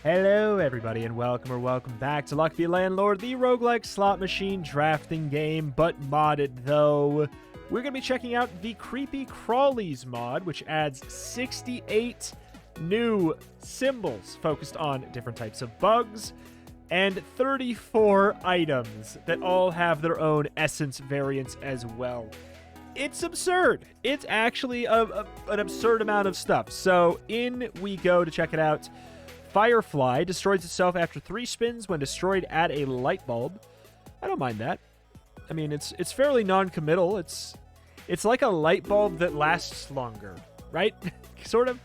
Hello, everybody, and welcome back to Lucky Landlord, the roguelike slot machine drafting game, but modded, though. We're going to be checking out the Creepy Crawlies mod, which adds 68 new symbols focused on different types of bugs, and 34 items that all have their own essence variants as well. It's absurd. It's actually an absurd amount of stuff. So in we go to check it out. Firefly destroys itself after 3 spins when destroyed at a light bulb. I don't mind that. I mean, it's fairly non-committal. It's like a light bulb that lasts longer, right? Sort of.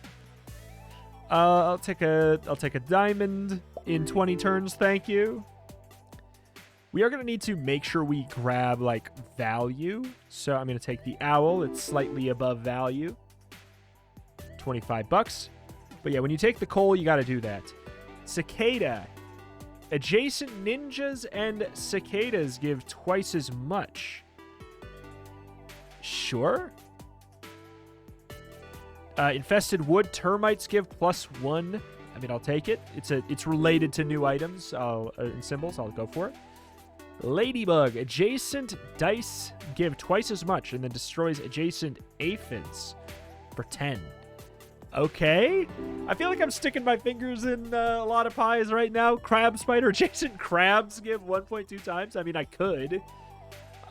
I'll take a diamond in 20 turns, thank you. We are going to need to make sure we grab like value. So I'm going to take the owl. It's slightly above value. $25. But yeah, when you take the coal, you got to do that. Cicada. Adjacent ninjas and cicadas give twice as much. Sure. Infested wood termites give +1. I mean, I'll take it. It's related to new items and symbols. I'll go for it. Ladybug. Adjacent dice give twice as much and then destroys adjacent aphids for 10. Okay. I feel like I'm sticking my fingers in a lot of pies right now. Crab spider. Adjacent crabs give 1.2 times. I mean, I could.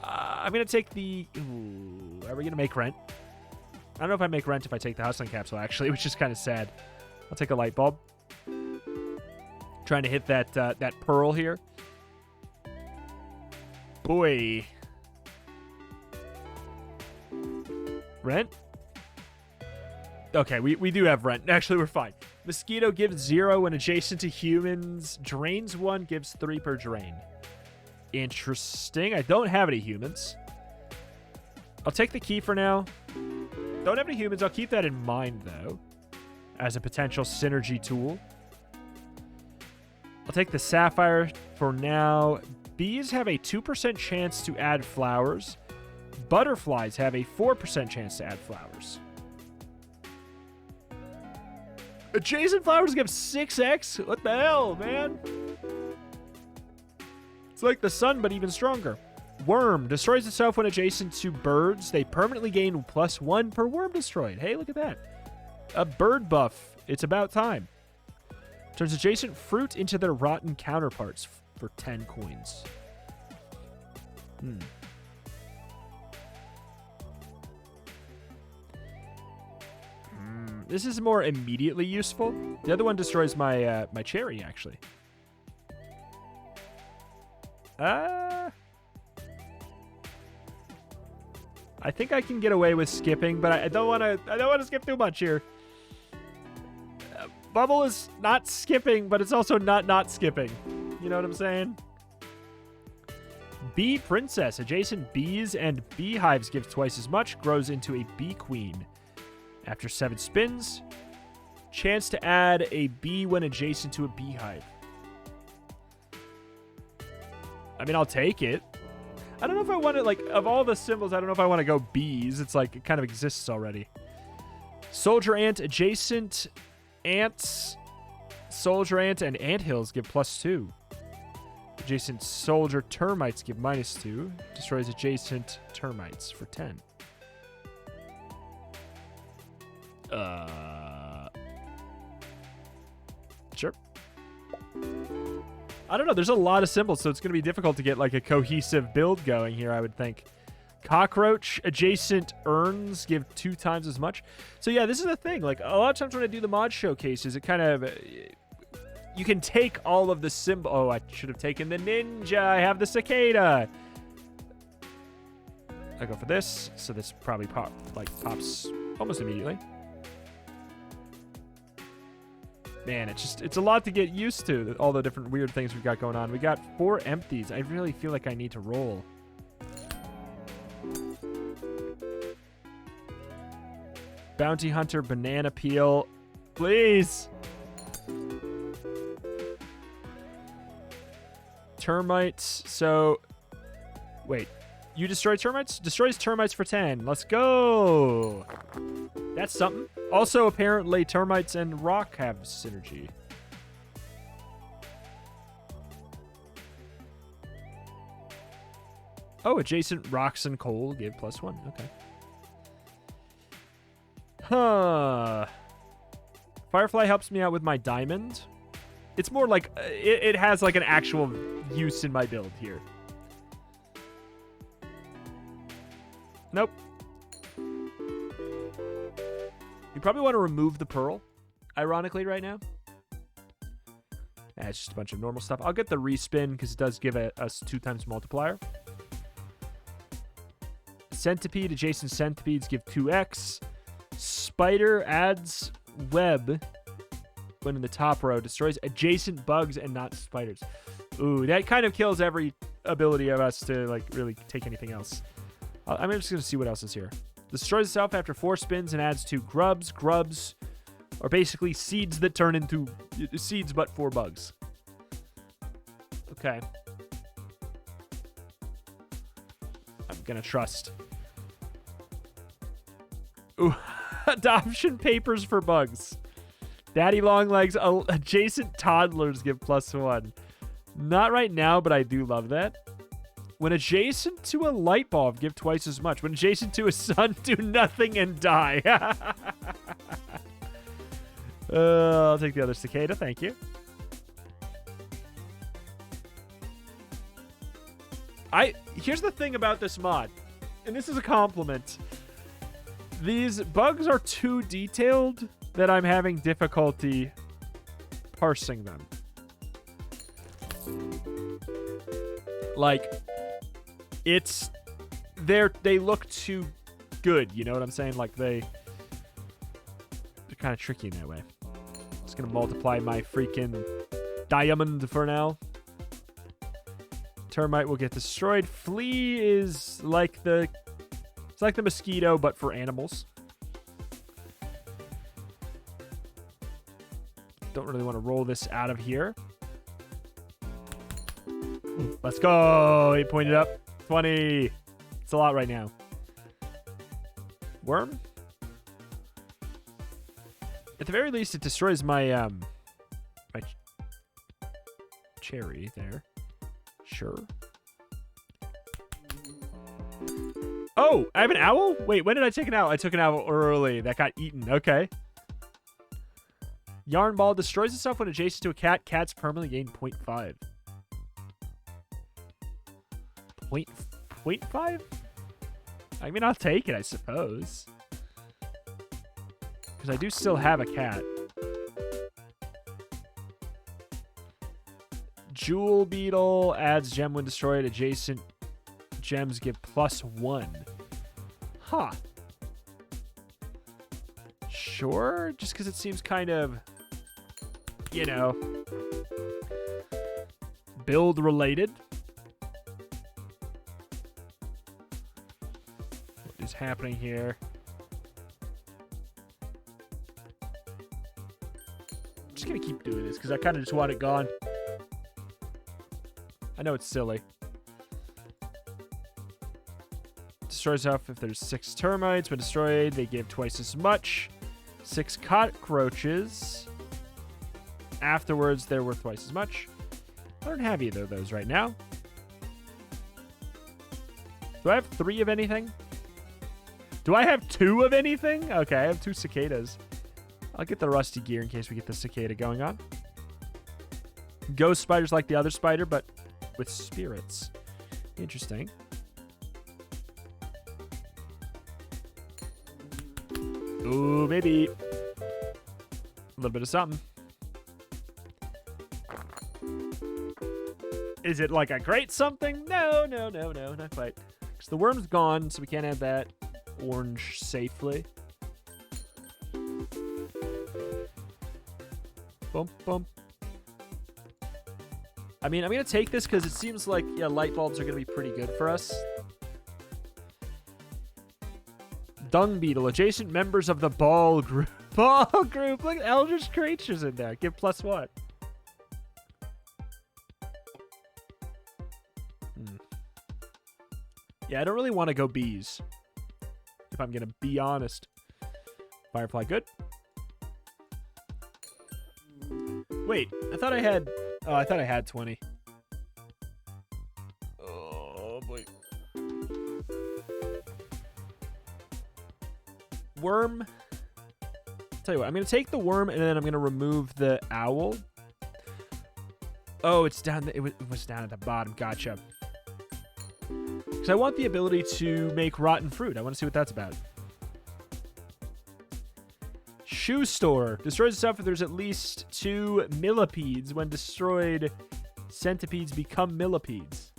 I'm going to take the... Ooh, are we going to make rent? I don't know if I make rent if I take the hustling capsule, actually, which is kind of sad. I'll take a light bulb. Trying to hit that pearl here. Boy. Rent? Okay, we do have rent. Actually, we're fine. Mosquito gives 0 when adjacent to humans. Drains 1, gives 3 per drain. Interesting. I don't have any humans. I'll take the key for now. Don't have any humans. I'll keep that in mind, though, as a potential synergy tool. I'll take the sapphire for now. Bees have a 2% chance to add flowers. Butterflies have a 4% chance to add flowers. Adjacent flowers give 6x? What the hell, man? It's like the sun, but even stronger. Worm destroys itself when adjacent to birds. They permanently gain +1 per worm destroyed. Hey, look at that. A bird buff. It's about time. Turns adjacent fruit into their rotten counterparts for 10 coins. This is more immediately useful. The other one destroys my my cherry, actually. I think I can get away with skipping, but I don't want to skip too much here. Bubble is not skipping, but it's also not skipping. You know what I'm saying? Bee princess. Adjacent bees and beehives give twice as much. Grows into a bee queen. After 7 spins, chance to add a bee when adjacent to a beehive. I mean, I'll take it. I don't know if I want to, like, of all the symbols, I don't know if I want to go bees. It's like, it kind of exists already. Soldier ant, adjacent ants, soldier ant, and anthills give +2. Adjacent soldier termites give -2. Destroys adjacent termites for 10. Sure. I don't know. There's a lot of symbols, so it's going to be difficult to get like a cohesive build going here, I would think. Cockroach. Adjacent urns give 2 times as much. So yeah, this is the thing. Like, a lot of times when I do the mod showcases, it kind of... you can take all of the symbol... Oh, I should have taken the ninja. I have the cicada. I go for this. So this probably pops almost immediately. Man, it's a lot to get used to, all the different weird things we've got going on. We got 4 empties. I really feel like I need to roll. Bounty hunter, banana peel. Please. Termites. So, wait. You destroy termites? Destroys termites for 10. Let's go. That's something. Also, apparently, termites and rock have synergy. Oh, adjacent rocks and coal give +1. Okay. Huh. Firefly helps me out with my diamond. It's more like it has like an actual use in my build here. Nope. You probably want to remove the pearl, ironically, right now. It's just a bunch of normal stuff. I'll get the respin because it does give us 2x multiplier. Centipede, adjacent centipedes give 2x. Spider adds web when in the top row. Destroys adjacent bugs and not spiders. Ooh, that kind of kills every ability of us to like really take anything else. I'm just going to see what else is here. Destroys itself after 4 spins and adds 2 grubs. Grubs are basically seeds that turn into seeds but for bugs. Okay. I'm going to trust. Ooh, adoption papers for bugs. Daddy Longlegs, adjacent toddlers give +1. Not right now, but I do love that. When adjacent to a light bulb, give twice as much. When adjacent to a sun, do nothing and die. I'll take the other cicada, thank you. Here's the thing about this mod, and this is a compliment. These bugs are too detailed that I'm having difficulty parsing them. Like, they look too good, you know what I'm saying? Like, they're kind of tricky in that way. Just gonna multiply my freaking diamond for now. Termite will get destroyed. Flea is like it's like the mosquito, but for animals. Don't really want to roll this out of here. Let's go. 8 pointed up. 20. It's a lot right now. Worm? At the very least, it destroys my my cherry there. Sure. Oh, I have an owl? Wait, when did I take an owl? I took an owl early. That got eaten. Okay. Yarn ball destroys itself when adjacent to a cat. Cats permanently gain 0.5. 0.5? I mean, I'll take it, I suppose. Because I do still have a cat. Jewel Beetle adds gem when destroyed. Adjacent gems give +1. Huh. Sure, just because it seems kind of, you know, build related. What is happening here? I'm just gonna keep doing this because I kind of just want it gone. I know it's silly. Destroys off if there's 6 termites. When destroyed, they give twice as much. 6 cockroaches. Afterwards, they're worth twice as much. I don't have either of those right now. Do I have 3 of anything? Do I have 2 of anything? Okay, I have 2 cicadas. I'll get the rusty gear in case we get the cicada going on. Ghost spider's like the other spider, but with spirits. Interesting. Ooh, maybe. A little bit of something. Is it like a great something? No, not quite. Because the worm's gone, so we can't have that orange safely. Bump, bump. I mean, I'm going to take this because it seems like, yeah, light bulbs are going to be pretty good for us. Dung beetle. Adjacent members of the ball group. Ball group. Look at eldritch creatures in there. Give +1. Yeah, I don't really want to go bees. If I'm going to be honest. Firefly, good. Wait, I thought I had 20. Oh, boy. worm. Tell you what, I'm going to take the worm and then I'm going to remove the owl. Oh, it's down. It was down at the bottom. Gotcha. Because I want the ability to make rotten fruit. I want to see what that's about. Shoe store. Destroys itself if there's at least 2 millipedes. When destroyed, centipedes become millipedes.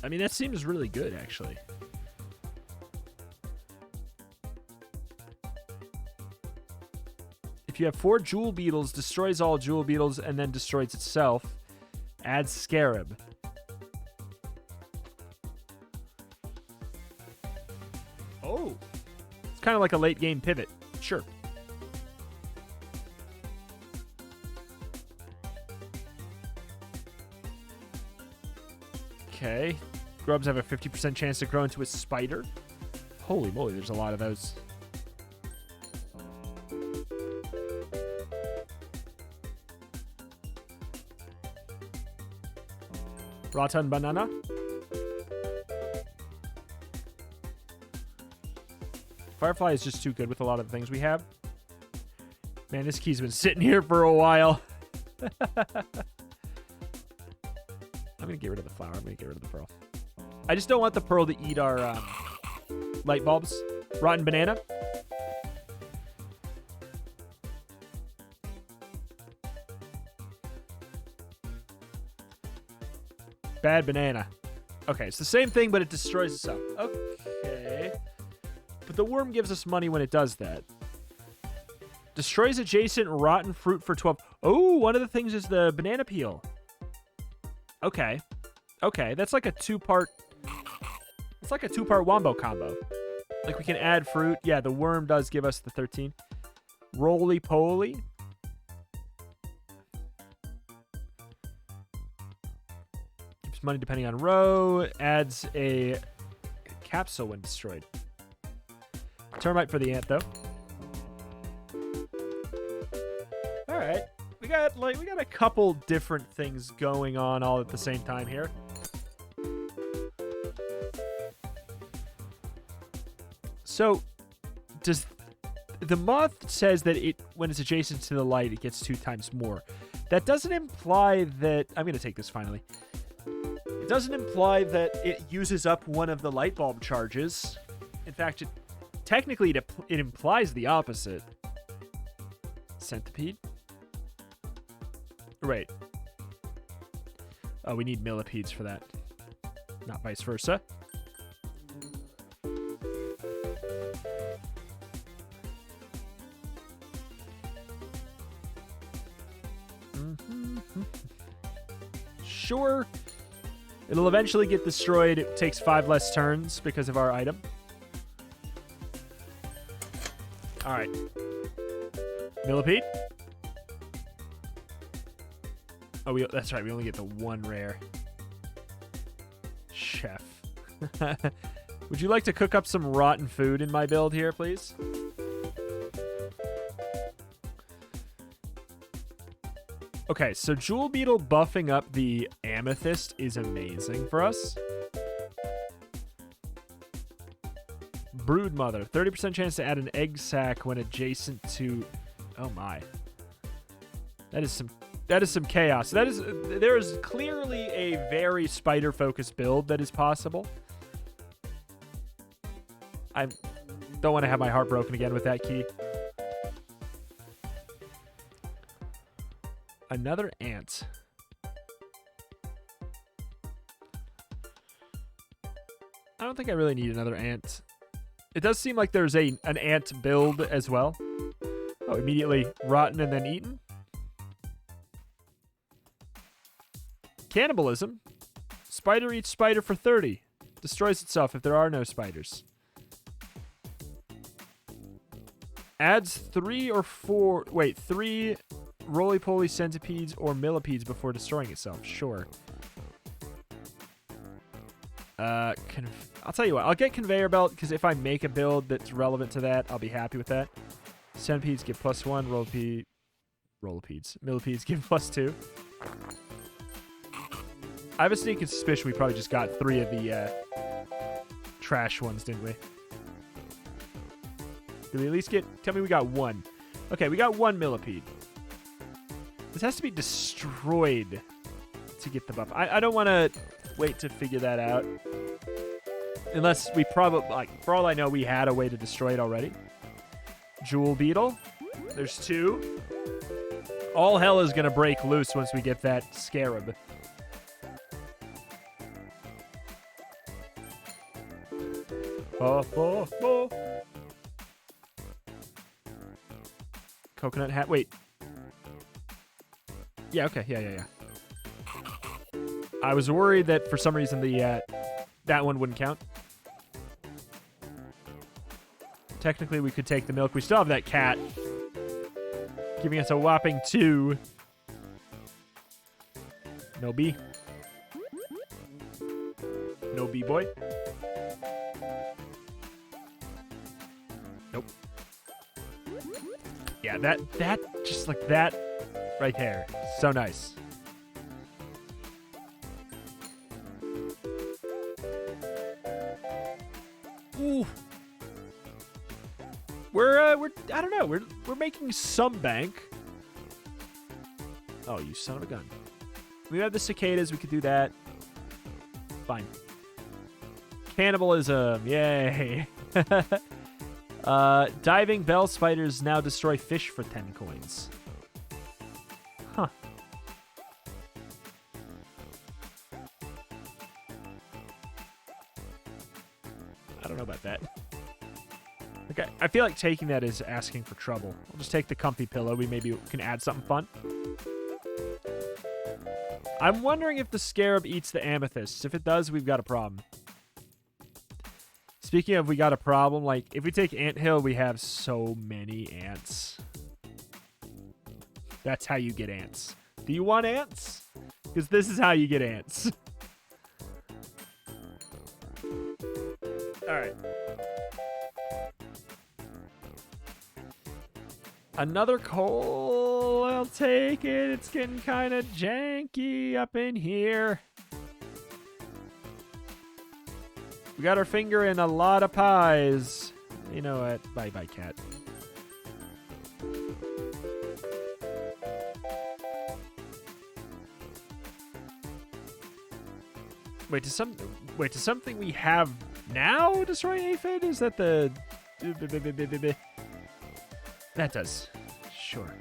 I mean, that seems really good, actually. If you have 4 jewel beetles, destroys all jewel beetles and then destroys itself. Adds scarab. Oh. It's kind of like a late game pivot. Sure. Okay. Grubs have a 50% chance to grow into a spider. Holy moly, there's a lot of those. Rotten banana. Firefly is just too good with a lot of the things we have. Man, this key's been sitting here for a while. I'm going to get rid of the flower. I'm going to get rid of the pearl. I just don't want the pearl to eat our light bulbs. Rotten banana. Bad banana. Okay, it's the same thing, but it destroys itself. Okay. But the worm gives us money when it does that. Destroys adjacent rotten fruit for 12. Oh, one of the things is the banana peel. Okay. Okay, that's like a 2-part... It's like a 2-part wombo combo. Like, we can add fruit. Yeah, the worm does give us the 13. Roly-poly. Gives money depending on row. Adds a capsule when destroyed. Termite for the ant, though. All right. We got a couple different things going on all at the same time here. So, does the moth says that it when it's adjacent to the light, it gets 2 times more. That doesn't imply that I'm going to take this finally. It doesn't imply that it uses up one of the light bulb charges. In fact, technically it implies the opposite. Centipede. Right. Oh, we need millipedes for that. Not vice versa. Sure. It'll eventually get destroyed. It takes 5 less turns because of our item. All right. Millipede. Oh, that's right. We only get the 1 rare. Chef. Would you like to cook up some rotten food in my build here, please? Okay, so Jewel Beetle buffing up the Amethyst is amazing for us. Brood Mother, 30% chance to add an egg sac when adjacent to... Oh my. That is some chaos. There is clearly a very spider-focused build that is possible. I don't want to have my heart broken again with that key. Another ant. I don't think I really need another ant. It does seem like there's an ant build as well. Oh, immediately rotten and then eaten. Cannibalism. Spider eats spider for 30. Destroys itself if there are no spiders. Adds 3 roly-poly centipedes or millipedes before destroying itself. Sure. I'll tell you what. I'll get conveyor belt because if I make a build that's relevant to that, I'll be happy with that. Centipedes give +1. Millipedes give +2. I have a sneaking suspicion we probably just got 3 of the trash ones, didn't we? Did we at least get... Tell me we got one. Okay, we got one millipede. This has to be destroyed to get the buff. I don't want to wait to figure that out. Unless we probably... Like, for all I know, we had a way to destroy it already. Jewel Beetle. There's two. All hell is going to break loose once we get that scarab. Oh. Coconut hat. Wait. Yeah, okay. Yeah. I was worried that for some reason the that one wouldn't count. Technically, we could take the milk. We still have that cat, giving us a whopping 2. No B. No B, boy. Nope. Yeah, that just like that right there. So nice. Ooh. We're I don't know. We're making some bank. Oh, you son of a gun. We have the cicadas. We could do that. Fine. Cannibalism. Yay. Diving bell spiders now destroy fish for 10 coins. Huh. I don't know about that. Okay, I feel like taking that is asking for trouble. I'll just take the comfy pillow. We maybe can add something fun. I'm wondering if the scarab eats the amethysts. If it does, we've got a problem. Speaking of we got a problem, like, if we take Anthill, we have so many ants. That's how you get ants. Do you want ants? Because this is how you get ants. Alright. Another coal. I'll take it. It's getting kind of janky up in here. We got our finger in a lot of pies. You know what? Bye-bye, cat. Wait, does something we have now destroy aphid? Is that the... That does. Sure.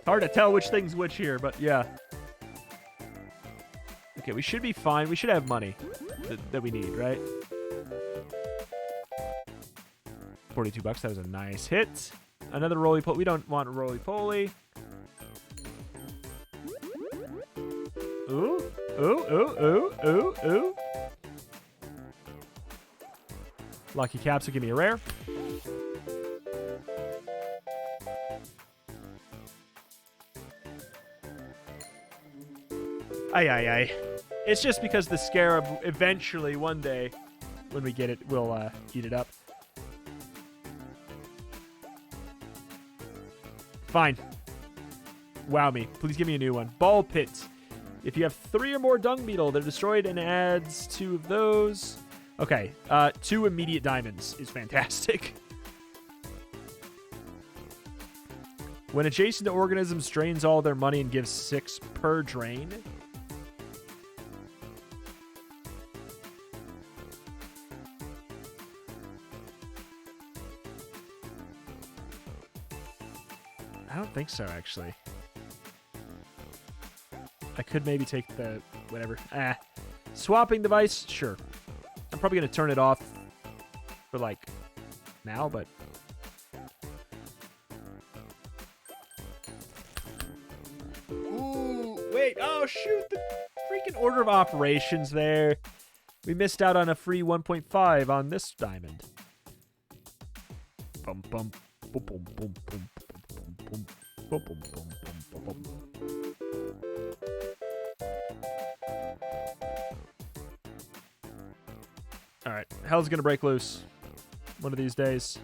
Hard to tell which thing's which here, but yeah. Okay, we should be fine. We should have money that we need, right? 42 bucks. That was a nice hit. Another roly-poly. We don't want a roly-poly. Ooh. Ooh. Lucky Caps will give me a rare. Aye. It's just because the scarab eventually, one day, when we get it, we'll eat it up. Fine. Wow me. Please give me a new one. Ball Pit. If you have 3 or more dung beetle, they're destroyed and adds 2 of those. Okay, 2 immediate diamonds is fantastic. When adjacent to organisms drains all their money and gives 6 per drain. I don't think so, actually. I could maybe take the... whatever. Swapping device? Sure. I'm probably going to turn it off for, like, now, but... Ooh, wait. Oh, shoot. The freaking order of operations there. We missed out on a free 1.5 on this diamond. Bum, bum, boom, boom, boom, boom, boom, boom, boom, boom, boom, boom, boom. All right, hell's gonna break loose one of these days.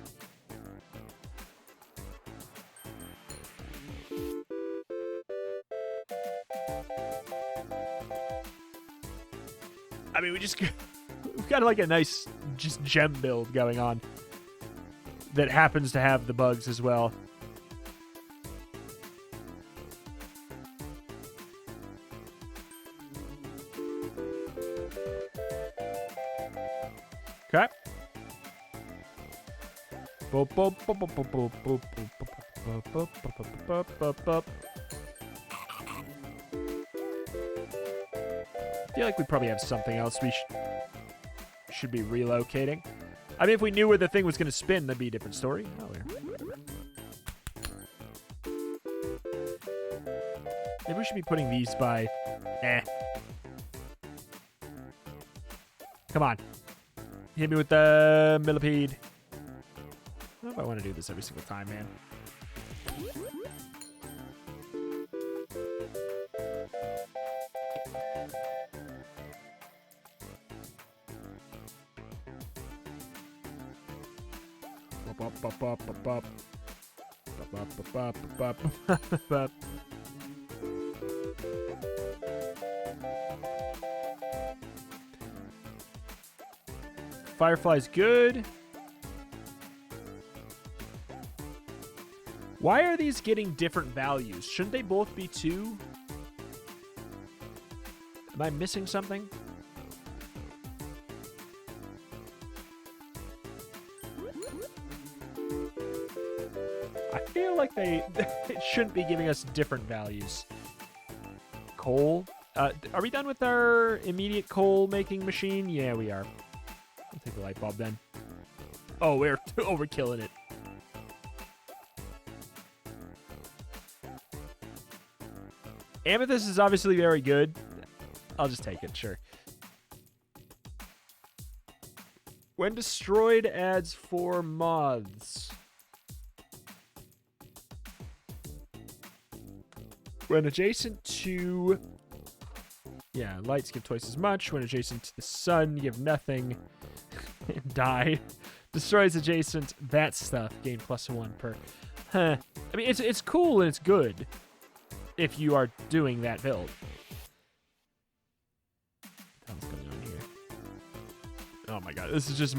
mean, we've got like a nice just gem build going on that happens to have the bugs as well. Okay. I feel like we probably have something else we should be relocating. I mean, if we knew where the thing was going to spin, that'd be a different story. Oh, yeah. Maybe we should be putting these by... Come on. Hit me with the millipede. I don't know if I want to do this every single time, man. Firefly's good. Why are these getting different values? Shouldn't they both be 2? Am I missing something? I feel like they it shouldn't be giving us different values. Coal. Are we done with our immediate coal making machine? Yeah, we are. I'll take the light bulb then. Oh, we're killing it. Amethyst is obviously very good. I'll just take it, sure. When destroyed, adds 4 moths. When adjacent to... Yeah, lights give twice as much. When adjacent to the sun, give nothing. Die. Destroys adjacent. That stuff. Gain +1 per... Huh. I mean, it's cool and it's good if you are doing that build. What the hell's going on here? Oh my god, this is just...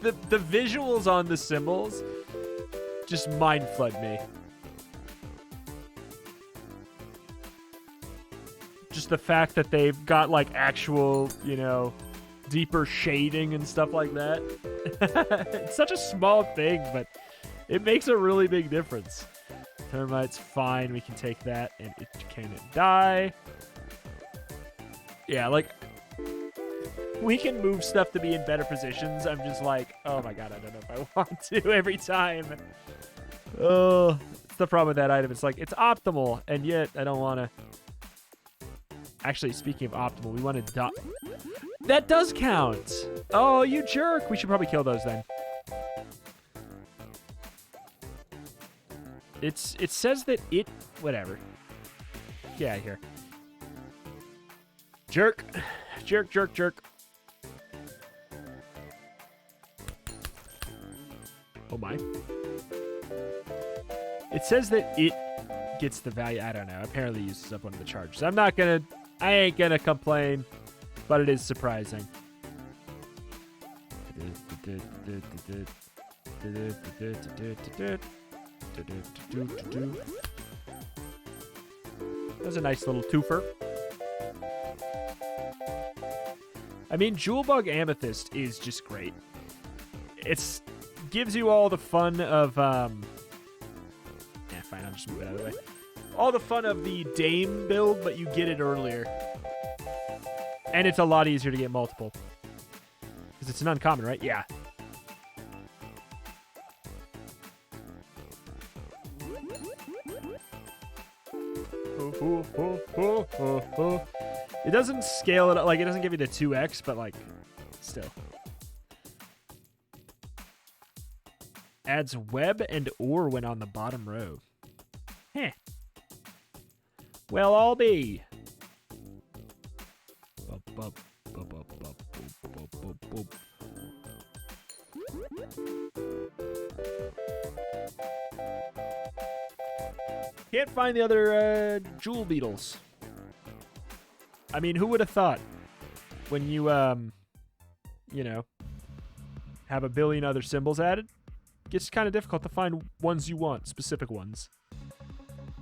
The visuals on the symbols just mind flood me. Just the fact that they've got, like, actual, you know, deeper shading and stuff like that. It's such a small thing, but it makes a really big difference. Termites, fine. We can take that, and it can die. Yeah, like, we can move stuff to be in better positions. I'm just like, oh my god, I don't know if I want to every time. Oh, it's the problem with that item. It's like, it's optimal, and yet I don't want to... Actually, speaking of optimal, we want to... That does count! Oh, you jerk! We should probably kill those then. It says that it... Whatever. Get out of here. Jerk. Jerk, jerk, jerk. Oh my. It says that it gets the value. I don't know. Apparently uses up one of the charges. I ain't gonna complain, but it is surprising. That's a nice little twofer. I mean, Jewelbug Amethyst is just great. It's gives you all the fun of yeah, fine, I'll just move it out of the way. All the fun of the Dame build, but you get it earlier. And it's a lot easier to get multiple. Because it's an uncommon, right? Yeah. It doesn't scale it, like, it doesn't give you the 2x, but, like, still. Adds web and ore when on the bottom row. Heh. Well, I'll be. Can't find the other jewel beetles. I mean, who would have thought? when you, you know, have a billion other symbols added, it gets kind of difficult to find ones you want, specific ones.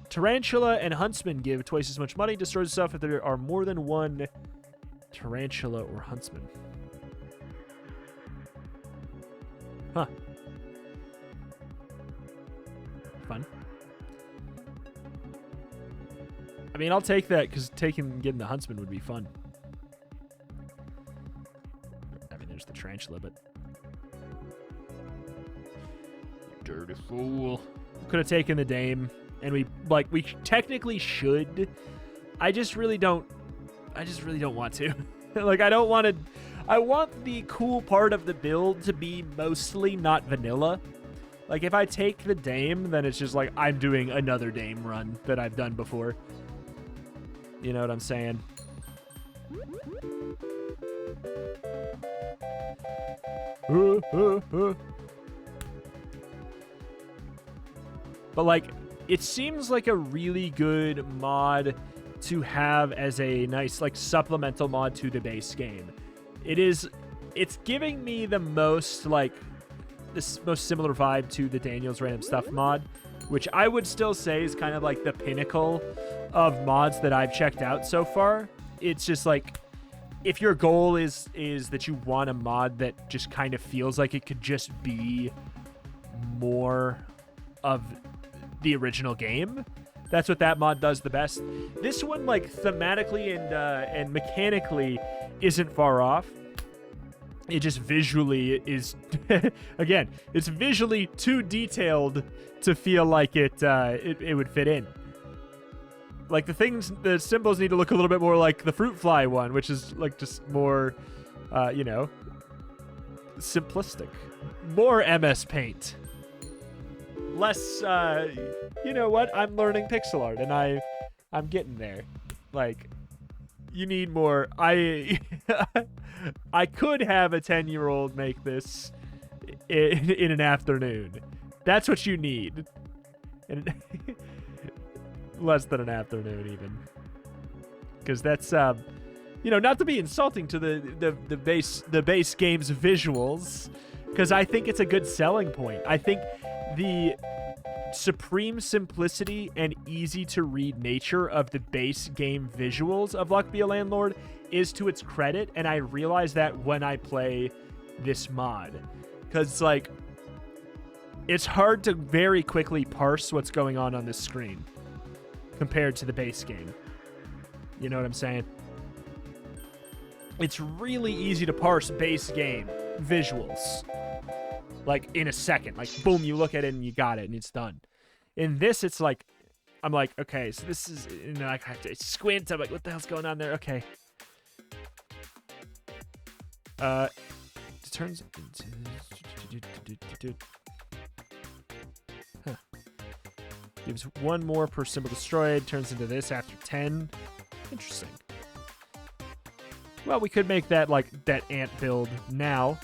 Tarantula and Huntsman give twice as much money. Destroys itself if there are more than one Tarantula or Huntsman. Huh. Fun. I mean, I'll take that because getting the Huntsman would be fun. I mean, there's the Tarantula, but dirty fool. Could have taken the Dame, and we technically should. I just really don't want to. Like, I don't want to. I want the cool part of the build to be mostly not vanilla. Like, if I take the Dame, then it's just like I'm doing another Dame run that I've done before. You know what I'm saying? But, like, it seems like a really good mod to have as a nice, like, supplemental mod to the base game. It's giving me the most, like, this most similar vibe to the Daniel's Random Stuff mod, which I would still say is kind of like the pinnacle of mods that I've checked out so far. It's just like, if your goal is that you want a mod that just kind of feels like it could just be more of the original game, that's what that mod does the best. This one, like, thematically and mechanically isn't far off. It just visually is, again, it's visually too detailed to feel like it would fit in. Like, the symbols need to look a little bit more like the Fruit Fly one, which is, like, just more, you know, simplistic. More MS Paint. Less, you know what? I'm learning pixel art, and I'm getting there. Like, you need more. I could have a 10-year-old make this in an afternoon. That's what you need. And less than an afternoon, even. Because that's, you know, not to be insulting to the base game's visuals, because I think it's a good selling point. I think the supreme simplicity and easy to read nature of the base game visuals of Luck Be a Landlord is to its credit, and I realize that when I play this mod, because, like, it's hard to very quickly parse what's going on this screen compared to the base game. You know what I'm saying? It's really easy to parse base game visuals, like, in a second. Like, boom, you look at it and you got it and it's done. In this, it's like, I'm like, okay, so this is, you know, I have to squint. I'm like, what the hell's going on there? Okay. It turns into... Huh. Gives one more per symbol destroyed. Turns into this after 10. Interesting. Well, we could make that, like, that ant build now.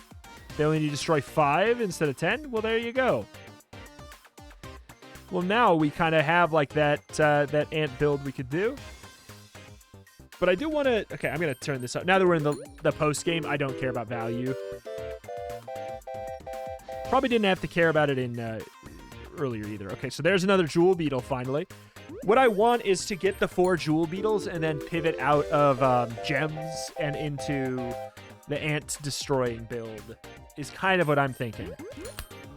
They only need to destroy 5 instead of 10? Well, there you go. Well, now we kind of have, like, that ant build we could do. But I do want to... Okay, I'm going to turn this up. Now that we're in the post-game, I don't care about value. Probably didn't have to care about it in earlier either. Okay, so there's another Jewel Beetle, finally. What I want is to get the 4 Jewel Beetles and then pivot out of gems and into the ant-destroying build is kind of what I'm thinking.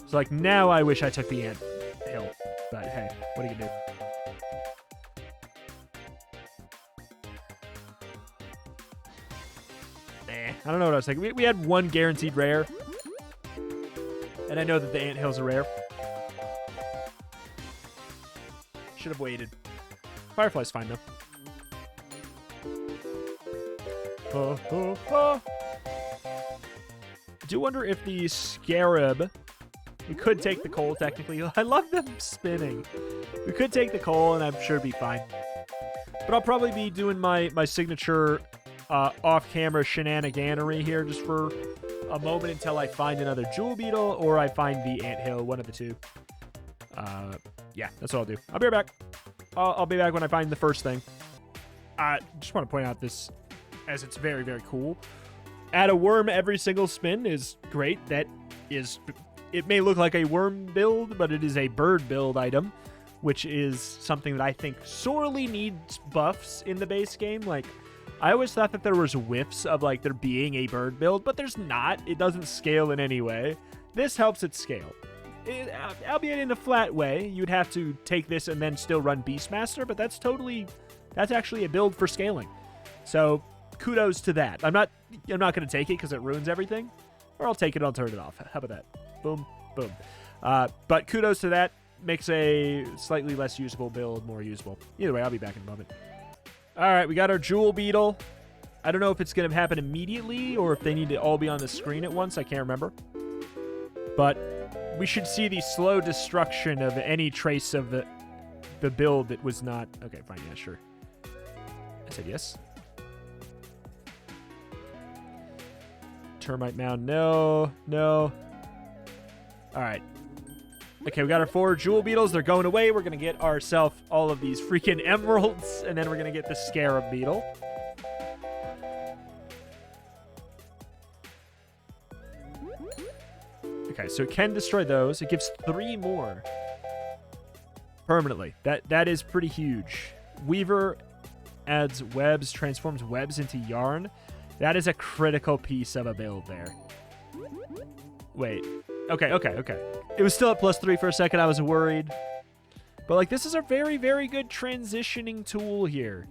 So, like, now I wish I took the ant hill. But, hey, what are you going to do? I don't know what I was thinking. We had one guaranteed rare. And I know that the anthills are rare. Should have waited. Firefly's fine, though. I do wonder if the Scarab... We could take the coal, technically. I love them spinning. We could take the coal, and I'm sure it'd be fine. But I'll probably be doing my signature off-camera shenaniganery here just for a moment until I find another Jewel Beetle or I find the anthill, one of the two. Yeah, that's what I'll do. I'll be right back. I'll be back when I find the first thing. Just want to point out this as it's very, very cool. Add a worm every single spin is great. That is, it may look like a worm build, but it is a bird build item, which is something that I think sorely needs buffs in the base game. Like, I always thought that there was whiffs of like there being a bird build, but there's not. It doesn't scale in any way. This helps it scale. Albeit in a flat way. You'd have to take this and then still run Beastmaster, but that's actually a build for scaling. So kudos to that. I'm not going to take it because it ruins everything, or I'll take it and I'll turn it off. How about that? Boom, boom. But kudos to that. Makes a slightly less usable build more usable. Either way, I'll be back in a moment. All right, we got our Jewel Beetle. I don't know if it's going to happen immediately or if they need to all be on the screen at once. I can't remember. But we should see the slow destruction of any trace of the build that was not... Okay, fine, yeah, sure. I said yes. Termite Mound, no. All right. Okay, we got our 4 Jewel Beetles. They're going away. We're going to get ourselves all of these freaking emeralds, and then we're going to get the Scarab Beetle. Okay, so it can destroy those. It gives 3 more permanently. That is pretty huge. Weaver adds webs, transforms webs into yarn. That is a critical piece of a build there. Wait. Okay. It was still at +3 for a second. I was worried. But, like, this is a very, very good transitioning tool here.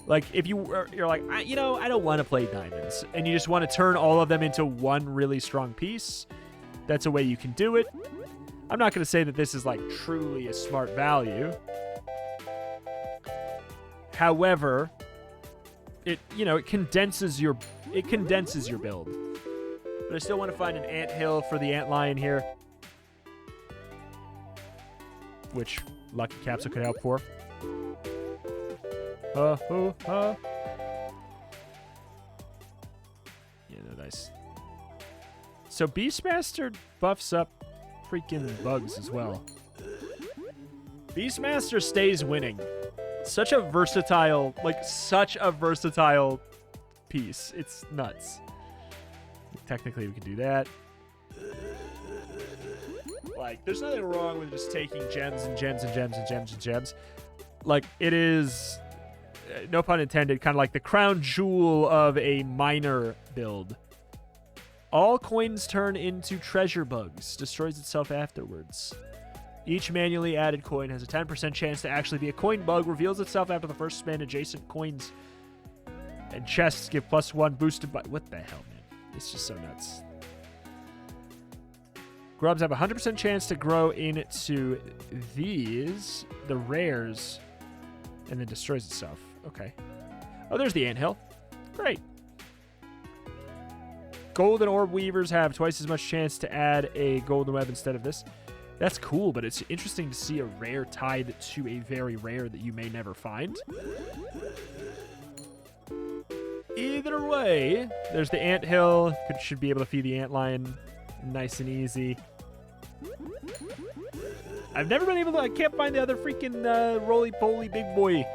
Like, if you're like, I don't want to play diamonds, and you just want to turn all of them into one really strong piece, that's a way you can do it. I'm not going to say that this is, like, truly a smart value. However, it condenses your build. But I still want to find an anthill for the antlion here, which Lucky Capsule could help for. Yeah, no, nice. So Beastmaster buffs up freaking bugs as well. Beastmaster stays winning. Such a versatile piece. It's nuts. Technically, we could do that. Like, there's nothing wrong with just taking gems and gems and gems and gems and gems. Like, it is, no pun intended, kind of like the crown jewel of a miner build. All coins turn into treasure bugs. Destroys itself afterwards. Each manually added coin has a 10% chance to actually be a coin bug. Reveals itself after the first spin. Adjacent coins and chests give +1 boosted by... What the hell, man? It's just so nuts. Grubs have a 100% chance to grow into these, the rares, and then destroys itself. Okay. Oh, there's the anthill. Great. Golden orb weavers have twice as much chance to add a golden web instead of this. That's cool, but it's interesting to see a rare tied to a very rare that you may never find. Either way, there's the anthill. Should be able to feed the antlion nice and easy. I've never been able to... I can't find the other freaking roly-poly big boy.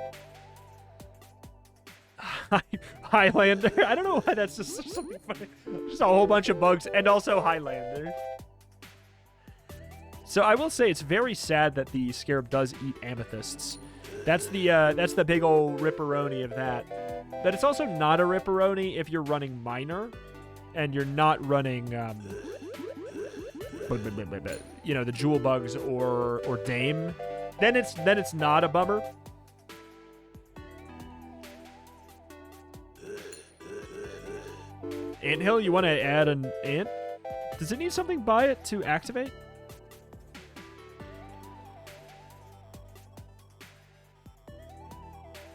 Highlander. I don't know why that's just something funny. Just a whole bunch of bugs and also Highlander. So I will say it's very sad that the Scarab does eat amethysts. That's the big old ripperoni of that. But it's also not a ripperoni if you're running Miner and you're not running, the Jewel Bugs or Dame. Then it's not a bummer. Anthill, you want to add an ant? Does it need something by it to activate?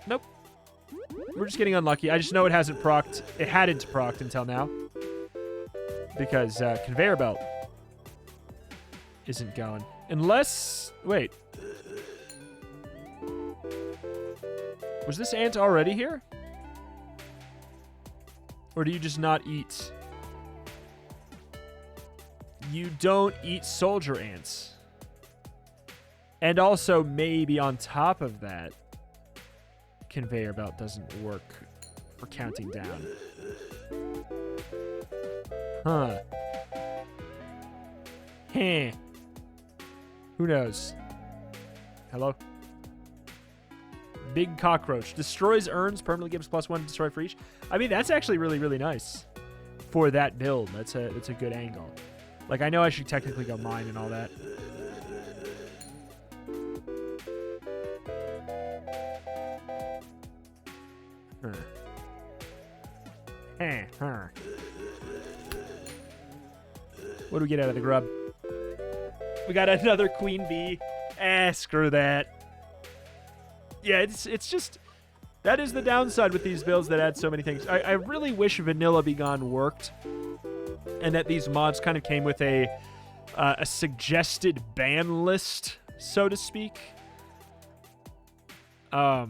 Nope. We're just getting unlucky. I just know it hasn't procced. It hadn't procced until now. Because Conveyor Belt isn't going. Unless... Wait. Was this ant already here? Or do you just not eat? You don't eat soldier ants. And also, maybe on top of that, Conveyor Belt doesn't work for counting down. Huh. Heh. Who knows? Hello? Big cockroach. Destroys urns, permanently gives +1 to destroy for each. I mean, that's actually really, really nice for that build. That's a good angle. Like, I know I should technically go mine and all that. What do we get out of the grub? We got another queen bee. Screw that. Yeah, it's just... That is the downside with these builds that add so many things. I really wish Vanilla Begone worked, and that these mods kind of came with a suggested ban list, so to speak. Yeah.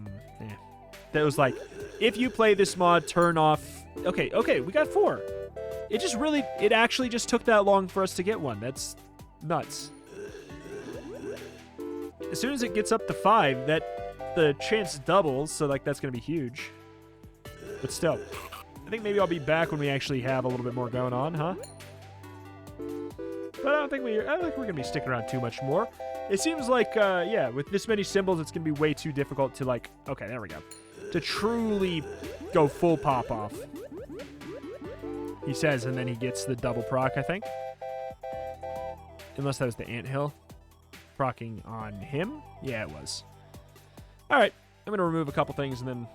That was like, if you play this mod, turn off... Okay, we got 4. It actually just took that long for us to get one. That's nuts. As soon as it gets up to 5, the chance doubles, so like that's gonna be huge. But still, I think maybe I'll be back when we actually have a little bit more going on, huh? But I don't think we're gonna be sticking around too much more. It seems like, yeah, with this many symbols, it's gonna be way too difficult to like. Okay, there we go. To truly go full pop off. He says, and then he gets the double proc, I think. Unless that was the anthill. Procking on him? Yeah, it was. Alright, I'm going to remove a couple things and then...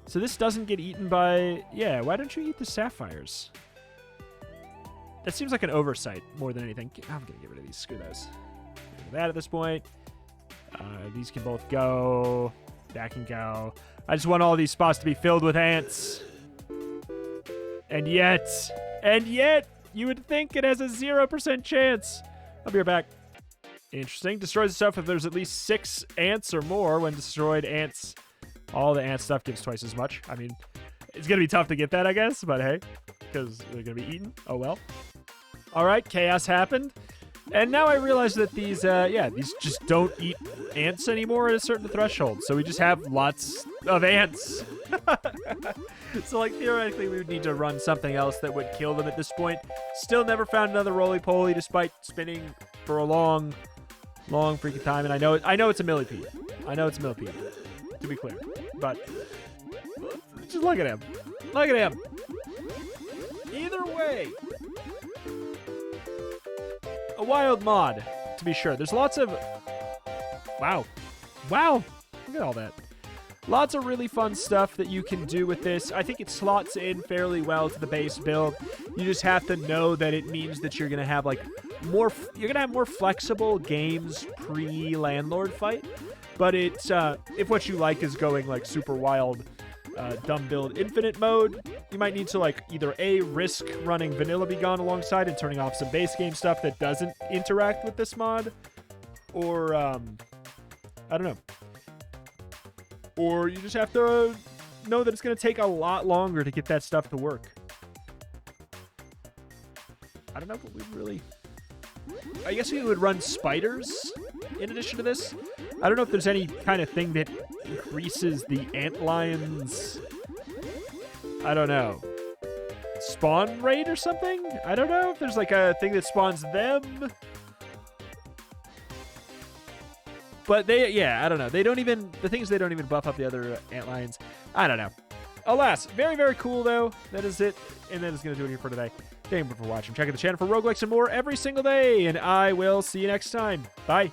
So this doesn't get eaten by... Yeah, why don't you eat the sapphires? That seems like an oversight more than anything. I'm going to get rid of these. Screw those. Get rid of that at this point. These can both go. That can go. I just want all these spots to be filled with ants. And yet, you would think it has a 0% chance. I'll be right back. Interesting. Destroys itself if there's at least 6 ants or more. When destroyed, ants, all the ant stuff gives twice as much. I mean, it's going to be tough to get that, I guess, but hey, because they're going to be eaten. Oh, well. All right, chaos happened. And now I realize that these just don't eat ants anymore at a certain threshold. So we just have lots of ants. So, like, theoretically, we would need to run something else that would kill them at this point. Still never found another roly-poly despite spinning for a long freaking time. And I know it's a millipede. I know it's a millipede, to be clear. But just look at him. Look at him. Either way, a wild mod, to be sure. There's lots of... Wow. Look at all that. Lots of really fun stuff that you can do with this. I think it slots in fairly well to the base build. You just have to know that it means that you're going to have like more flexible games pre-landlord fight. But it's if what you like is going like super wild dumb build infinite mode, you might need to like either A, risk running Vanilla Begone alongside and turning off some base game stuff that doesn't interact with this mod, or I don't know. Or you just have to know that it's going to take a lot longer to get that stuff to work. I don't know, but we really... I guess we would run spiders in addition to this. I don't know if there's any kind of thing that increases the antlions... I don't know. Spawn rate or something? I don't know if there's like a thing that spawns them. But I don't know. The things they don't even buff up the other antlions. I don't know. Alas, very, very cool though. That is it. And that is going to do it here for today. Thank you for watching. Check out the channel for roguelikes and more every single day. And I will see you next time. Bye.